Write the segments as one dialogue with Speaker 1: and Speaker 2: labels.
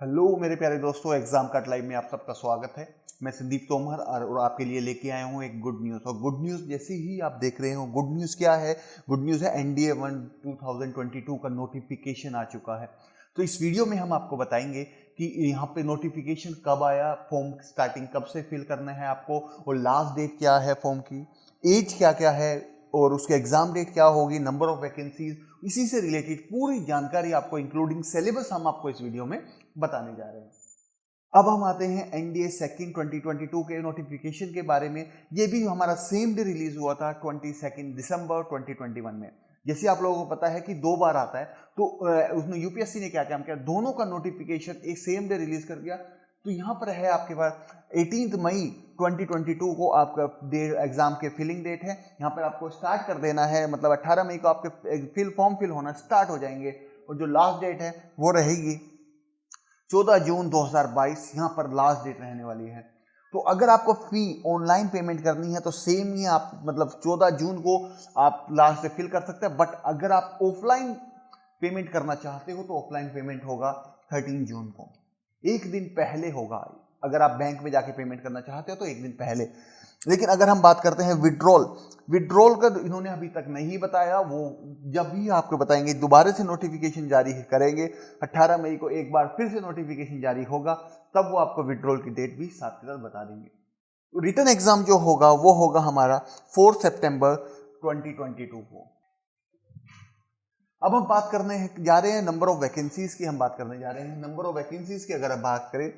Speaker 1: Hello मेरे प्यारे दोस्तों, एग्जाम कट लाइव में आप सबका स्वागत है। मैं संदीप तोमर और आपके लिए लेके आया हूँ एक गुड न्यूज़। और गुड न्यूज़ जैसे ही आप देख रहे हो, गुड न्यूज़ क्या है? गुड न्यूज़ है एनडीए 1 2022 का नोटिफिकेशन आ चुका है। तो इस वीडियो में हम आपको बताएंगे कि यहाँ पे नोटिफिकेशन कब आया, फॉर्म स्टार्टिंग कब से फिल करना है आपको, और लास्ट डेट क्या है फॉर्म की, एज क्या क्या है, और उसके एग्जाम डेट क्या होगी, नंबर ऑफ वैकेंसीज, इसी से रिलेटेड पूरी जानकारी आपको इंक्लूडिंग सिलेबस हम आपको इस वीडियो में बताने जा रहे हैं। अब हम आते हैं एनडीए सेकंड 2022 के नोटिफिकेशन के बारे में। ये भी हमारा सेम डे रिलीज हुआ था 22 दिसंबर 2021 में। जैसे आप लोगों को पता है कि 2 बार आता है, तो उसमें यूपीएससी ने क्या काम किया, दोनों का नोटिफिकेशन एक सेम डे रिलीज कर दिया। तो यहाँ पर है आपके पास 18 मई 2022 को आपका एग्जाम के फिलिंग डेट है। यहाँ पर आपको स्टार्ट कर देना है, मतलब 18 मई को आपके फॉर्म फिल होना स्टार्ट हो जाएंगे, और जो लास्ट डेट है वो रहेगी 14 जून 2022। यहाँ पर लास्ट डेट रहने वाली है। तो अगर आपको फी ऑनलाइन पेमेंट करनी है तो सेम ही आप मतलब 14 जून को आप लास्ट से फिल कर सकते हैं। बट अगर आप ऑफलाइन पेमेंट करना चाहते हो तो ऑफलाइन पेमेंट होगा 13 जून को, एक दिन पहले होगा। अगर आप बैंक में जाके पेमेंट करना चाहते हो तो एक दिन पहले। लेकिन अगर हम बात करते हैं विड्रॉल का इन्होंने अभी तक नहीं बताया, वो जब भी आपको बताएंगे, दोबारा से नोटिफिकेशन जारी करेंगे 18 मई को एक बार फिर से नोटिफिकेशन जारी होगा, तब वो आपको विड्रॉल की डेट भी साथ के साथ बता देंगे। रिटन एग्जाम जो होगा वो होगा हमारा 4 सितंबर 2022 को। अब हम बात करने जा रहे हैं नंबर ऑफ वैकेंसीज की। हम बात करने जा रहे हैं नंबर ऑफ वैकेंसीज की। अगर हम बात करें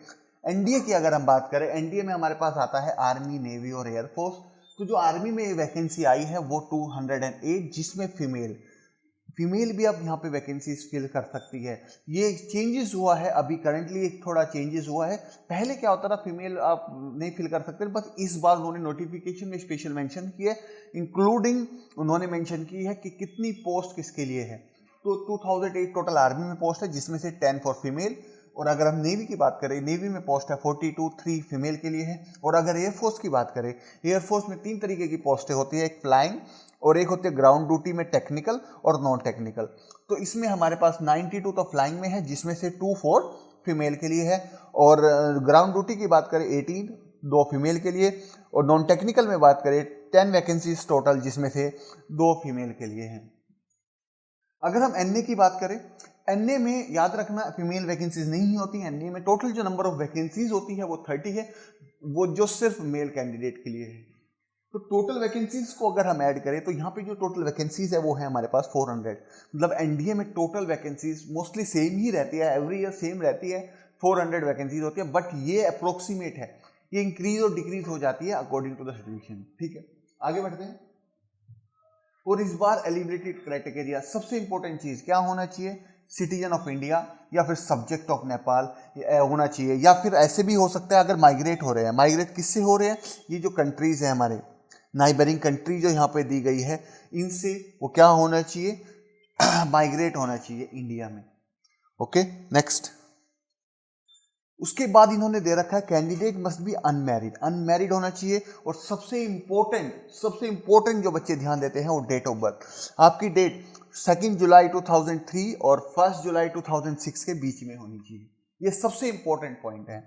Speaker 1: एनडीए की, अगर हम बात करें एनडीए में हमारे पास आता है आर्मी, नेवी और एयरफोर्स। तो जो आर्मी में वैकेंसी आई है वो 208, जिसमें फीमेल भी अब यहाँ पे वैकेंसीज फिल कर सकती है। ये चेंजेस हुआ है अभी करंटली, एक थोड़ा चेंजेस हुआ है। पहले क्या होता था, फीमेल आप नहीं फिल कर सकते, बस इस बार उन्होंने नोटिफिकेशन में स्पेशल मेंशन किया है, इंक्लूडिंग उन्होंने मेंशन की है कि कितनी पोस्ट किसके लिए है। तो 2008 टोटल आर्मी में पोस्ट है, जिसमें से 10 फॉर फीमेल। और अगर हम नेवी की बात करें, नेवी में पोस्ट है 42, 3 फीमेल के लिए है। और अगर एयरफोर्स की बात करें, एयरफोर्स में 3 तरीके की पोस्टें होती है, एक फ्लाइंग और एक होती है ग्राउंड ड्यूटी में टेक्निकल और नॉन टेक्निकल। तो इसमें हमारे पास 92 तो फ्लाइंग में है, जिसमें से 2 4 फीमेल के लिए है। और ग्राउंड ड्यूटी की बात करें 18, 2 फीमेल के लिए। और नॉन टेक्निकल में बात करें 10 वैकेंसीज टोटल, जिसमें से 2 फीमेल के लिए हैं। अगर हम एनए की बात करें, एनए में याद रखना फीमेल वैकेंसीज नहीं होती हैं। एनए में टोटल जो नंबर ऑफ वैकेंसीज होती है वो 30 है, वो जो सिर्फ मेल कैंडिडेट के लिए है। तो टोटल वैकेंसीज को अगर हम ऐड करें तो यहाँ पे जो टोटल वैकेंसीज है वो है हमारे पास 400। मतलब एनडीए में टोटल वैकेंसीज मोस्टली सेम ही रहती है, एवरी ईयर सेम रहती है, 400 वैकेंसीज होती है। बट ये अप्रोक्सीमेट है, ये इंक्रीज और डिक्रीज हो जाती है अकॉर्डिंग टू द सिचुएशन। ठीक है, आगे बढ़ते हैं। और इस बार एलिजिबिलिटी क्राइटेरिया, सबसे इंपॉर्टेंट चीज क्या होना चाहिए, सिटीजन ऑफ इंडिया या फिर सब्जेक्ट ऑफ नेपाल होना चाहिए। या फिर ऐसे भी हो सकता है अगर माइग्रेट हो रहे हैं। माइग्रेट किससे हो रहे हैं? ये जो कंट्रीज है हमारे नाइबरिंग कंट्री जो यहाँ पे दी गई है, इनसे वो क्या होना चाहिए माइग्रेट होना चाहिए इंडिया में। Okay, next. उसके बाद इन्होंने दे रखा है कैंडिडेट मस्ट बी अनमैरिड होना चाहिए। और सबसे इंपॉर्टेंट जो बच्चे ध्यान देते हैं वो डेट ऑफ बर्थ। आपकी डेट 2 जुलाई 2003 और 1 जुलाई 2006 के बीच में होनी चाहिए। ये सबसे इंपॉर्टेंट पॉइंट है।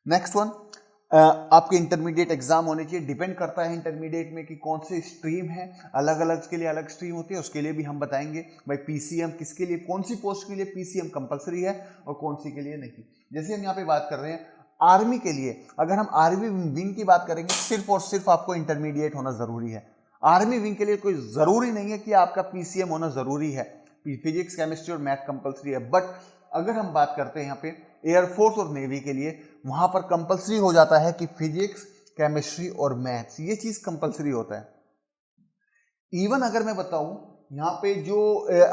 Speaker 1: नेक्स्ट वन, आपके इंटरमीडिएट एग्जाम होने चाहिए। डिपेंड करता है इंटरमीडिएट में कि कौन सी स्ट्रीम है, अलग अलग के लिए अलग स्ट्रीम होती है, उसके लिए भी हम बताएंगे। भाई पीसीएम किसके लिए, कौन सी पोस्ट के लिए पीसीएम कंपलसरी है और कौन सी के लिए नहीं। जैसे हम यहाँ पे बात कर रहे हैं आर्मी के लिए, अगर हम आर्मी विंग की बात करेंगे, सिर्फ और सिर्फ आपको इंटरमीडिएट होना जरूरी है। आर्मी विंग के लिए कोई जरूरी नहीं है कि आपका पीसीएम होना जरूरी है, फिजिक्स केमिस्ट्री और मैथ कंपलसरी है। बट अगर हम बात करते हैं यहाँ पे एयरफोर्स और नेवी के लिए, वहां पर कंपलसरी हो जाता है कि फिजिक्स, केमिस्ट्री और मैथ्स, ये चीज कंपलसरी होता है। इवन अगर मैं बताऊं यहाँ पे जो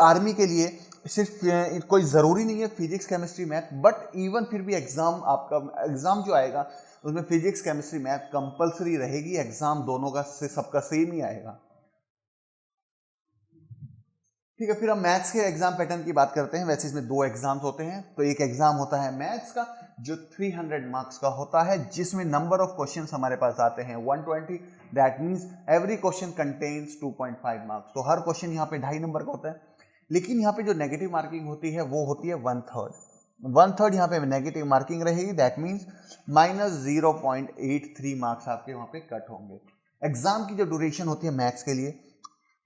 Speaker 1: आर्मी के लिए सिर्फ कोई जरूरी नहीं है physics, chemistry, math, but even फिर भी एग्जाम, आपका एग्जाम जो आएगा उसमें फिजिक्स, केमिस्ट्री, मैथ कंपलसरी रहेगी। एग्जाम दोनों का सबका सेम ही आएगा। ठीक है, फिर हम मैथ्स के एग्जाम पैटर्न की बात करते हैं। वैसे इसमें 2 एग्जाम्स होते हैं। तो एक एग्जाम होता है मैथ्स का जो 300 मार्क्स का होता है, जिसमें नंबर ऑफ क्वेश्चंस हमारे पास आते हैं 120। That means every question contains 2.5 marks. तो हर क्वेश्चन यहाँ पे 2.5 नंबर का होता है। लेकिन यहाँ पे जो नेगेटिव मार्किंग होती है वो होती है 1/3। 1/3 यहाँ पे नेगेटिव मार्किंग रहेगी, दैट मीन्स -0.83 मार्क्स आपके वहाँ पे कट होंगे। एग्जाम की जो ड्यूरेशन होती है मैथ्स के लिए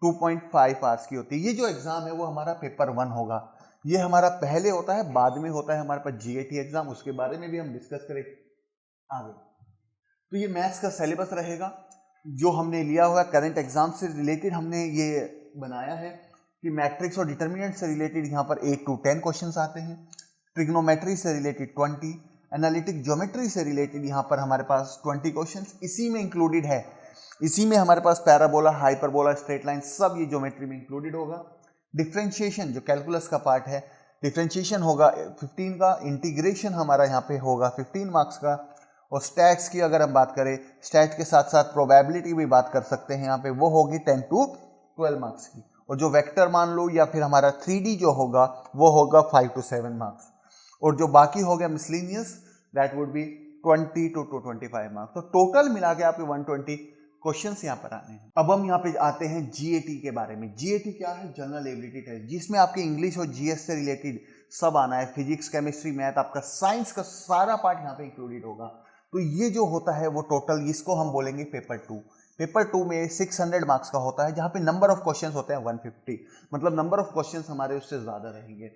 Speaker 1: 2.5 आवर्स की होती है। ये जो एग्जाम है वो हमारा पेपर 1 होगा, ये हमारा पहले होता है, बाद में होता है हमारे पास GAT एग्जाम, उसके बारे में भी हम डिस्कस करें आगे। तो ये मैथ्स का सिलेबस रहेगा जो हमने लिया हुआ करंट एग्जाम से रिलेटेड, हमने ये बनाया है कि मैट्रिक्स और डिटर्मिनेंट से रिलेटेड यहाँ पर 8 to 10 क्वेश्चंस आते हैं, ट्रिग्नोमेट्री से रिलेटेड 20, एनालिटिक ज्योमेट्री से रिलेटेड यहाँ पर हमारे पास 20 क्वेश्चंस इसी में इंक्लूडेड है। इसी में हमारे पास पैराबोला, हाइपरबोला, स्ट्रेट लाइन सब ये ज्योमेट्री में इंक्लूडेड होगा। डिफरेंशिएशन जो कैलकुलस का पार्ट है, डिफरेंशिएशन होगा 15 का, इंटीग्रेशन हमारा यहाँ पे होगा 15 मार्क्स का, और स्टैट्स की अगर हम बात करें, स्टैट के साथ साथ प्रोबेबिलिटी भी बात कर सकते हैं यहाँ पे, वो होगी 10 to 12 मार्क्स की, और जो वेक्टर मान लो या फिर हमारा 3D जो होगा वो होगा 5 to 7 मार्क्स, और जो बाकी हो गया miscellaneous that would be 20 to 25 marks. तो टोटल मिला के आपके 120 क्वेश्चंस यहाँ पर आने हैं। अब हम यहाँ पे आते हैं GAT के बारे में। GAT क्या है? जनरल एबिलिटी टेस्ट, जिसमें आपके इंग्लिश और GS से रिलेटेड सब आना है, फिजिक्स, केमिस्ट्री, मैथ, आपका साइंस का सारा पार्ट यहाँ पे इंक्लूडेड होगा। तो ये जो होता है वो टोटल, इसको हम बोलेंगे पेपर 2। पेपर 2 में 600 मार्क्स का होता है, जहाँ पे नंबर ऑफ क्वेश्चंस होते हैं 150, मतलब नंबर ऑफ क्वेश्चंस हमारे उससे ज़्यादा रहेंगे,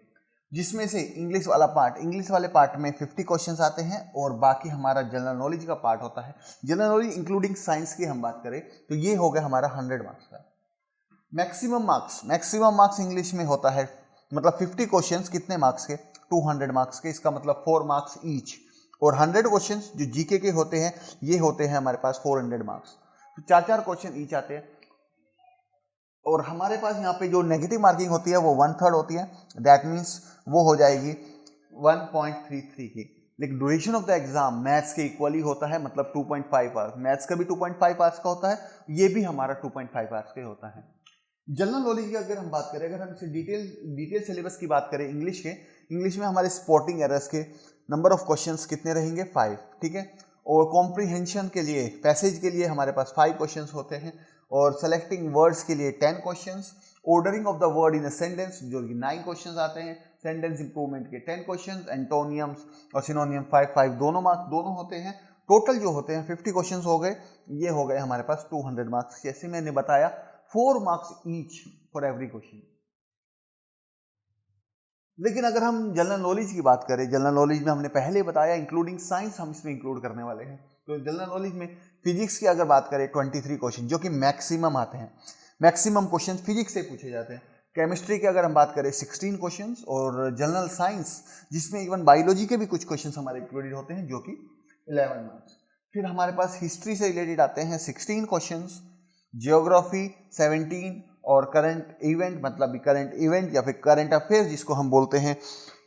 Speaker 1: जिसमें से इंग्लिश वाला पार्ट, इंग्लिश वाले पार्ट में 50 क्वेश्चंस आते हैं, और बाकी हमारा जनरल नॉलेज का पार्ट होता है। जनरल नॉलेज इंक्लूडिंग साइंस की हम बात करें तो ये हो गया हमारा 100 मार्क्स का। मैक्सिमम मार्क्स इंग्लिश में होता है, मतलब 50 क्वेश्चंस कितने मार्क्स के? 200 मार्क्स के, इसका मतलब 4 मार्क्स ईच, और 100 क्वेश्चंस जो GK के होते हैं ये होते हैं हमारे पास 400 मार्क्स, तो 4-4 क्वेश्चन ईच आते हैं। और हमारे पास यहाँ पे जो नेगेटिव मार्किंग होती है वो 1/3 होती है, दैट मीन्स वो हो जाएगी 1.33 की। लेकिन duration of the exam maths के इक्वली होता है, मतलब 2.5 आवर्स, मैथ्स का भी 2.5 आवर्स का होता है, ये भी हमारा 2.5 आवर्स का होता है। जनरल नॉलेज की अगर हम बात करें, अगर हम इसे डिटेल सिलेबस की बात करें इंग्लिश के, इंग्लिश में हमारे स्पॉटिंग एरर्स के नंबर ऑफ क्वेश्चंस कितने रहेंगे? 5, ठीक है। और कॉम्प्रीहेंशन के लिए, पैसेज के लिए हमारे पास 5 क्वेश्चंस होते हैं, और सेलेक्टिंग वर्ड्स के लिए 10 questions, ordering of the word in a sentence जो कि 9 क्वेश्चंस आते हैं, सेंटेंस इंप्रूवमेंट के 10 क्वेश्चंस, एंटोनियम्स और सिनोनियम 5 दोनों मार्क्स दोनों होते हैं। टोटल जो होते हैं 50 क्वेश्चंस हो गए, ये हो गए हमारे पास 200 मार्क्स। जैसे मैंने बताया 4 marks each for every question. लेकिन अगर हम जनरल नॉलेज की बात करें, जनरल नॉलेज में हमने पहले बताया इंक्लूडिंग साइंस हम इसमें इंक्लूड करने वाले हैं। तो जनरल नॉलेज में फिजिक्स की अगर बात करें 23 क्वेश्चन जो कि मैक्सिमम आते हैं, मैक्सिमम क्वेश्चन फिजिक्स से पूछे जाते हैं। केमिस्ट्री की अगर हम बात करें 16 क्वेश्चंस, और जनरल साइंस जिसमें इवन बायोलॉजी के भी कुछ क्वेश्चंस हमारे इंक्लूडेड होते हैं जो कि 11 मार्क्स। फिर हमारे पास हिस्ट्री से रिलेटेड आते हैं 16 क्वेश्चंस, जियोग्राफी 17, और करंट इवेंट मतलब करंट इवेंट या फिर करंट अफेयर्स जिसको हम बोलते हैं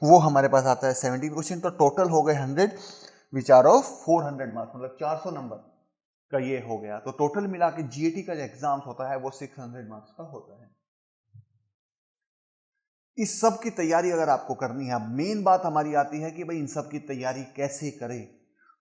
Speaker 1: वो हमारे पास आता है 17 क्वेश्चन। तो टोटल हो गए 100 विच आर ऑफ 400 मार्क्स, मतलब 400 नंबर का ये हो गया। तो टोटल मिला के GAT का जो एग्जाम होता है वो 600 मार्क्स का होता है। इस सब की तैयारी अगर आपको करनी है, अब मेन बात हमारी आती है कि भाई इन सब की तैयारी कैसे करें।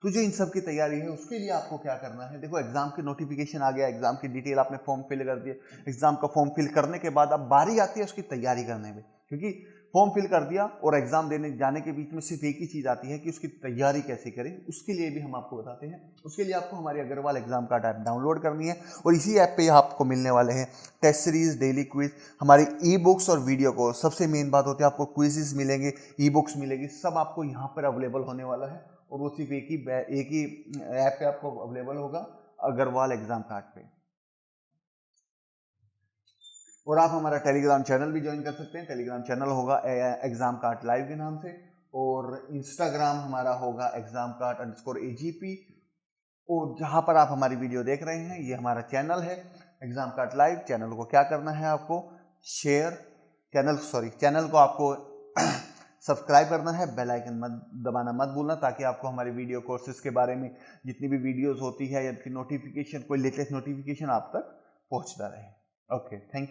Speaker 1: तो जो इन सब की तैयारी है उसके लिए आपको क्या करना है, देखो एग्जाम की नोटिफिकेशन आ गया, एग्जाम की डिटेल आपने फॉर्म फिल कर दिया, एग्जाम का फॉर्म फिल करने के बाद अब बारी आती है उसकी तैयारी करने में, क्योंकि फॉर्म फिल कर दिया और एग्जाम देने जाने के बीच में सिर्फ एक ही चीज आती है कि उसकी तैयारी कैसे करें। उसके लिए भी हम आपको बताते हैं। उसके लिए आपको हमारी Agrawal exam card app download करनी है, और इसी ऐप पे आपको मिलने वाले हैं टेस्ट सीरीज, डेली क्विज, हमारी ई बुक्स और वीडियो को। सबसे मेन बात होती है आपको क्विजेस मिलेंगे, ई बुक्स मिलेगी, सब आपको यहाँ पर अवेलेबल होने वाला है, और वो सिर्फ एक ही ऐप पे आपको अवेलेबल होगा, अग्रवाल एग्जाम कार्ड पे। और आप हमारा टेलीग्राम चैनल भी ज्वाइन कर सकते हैं। टेलीग्राम चैनल होगा एग्जाम कार्ड लाइव के नाम से, और इंस्टाग्राम हमारा होगा एग्जाम कार्ड _AGP, और जहां पर आप हमारी वीडियो देख रहे हैं ये हमारा चैनल है एग्जाम कार्ड लाइव। चैनल को क्या करना है आपको, चैनल को आपको सब्सक्राइब करना है, बेल आइकन मत दबाना मत भूलना, ताकि आपको हमारे वीडियो कोर्सेज के बारे में जितनी भी वीडियोस होती है या फिर नोटिफिकेशन, कोई लेटेस्ट नोटिफिकेशन आप तक पहुंचता रहे। Okay, thank you.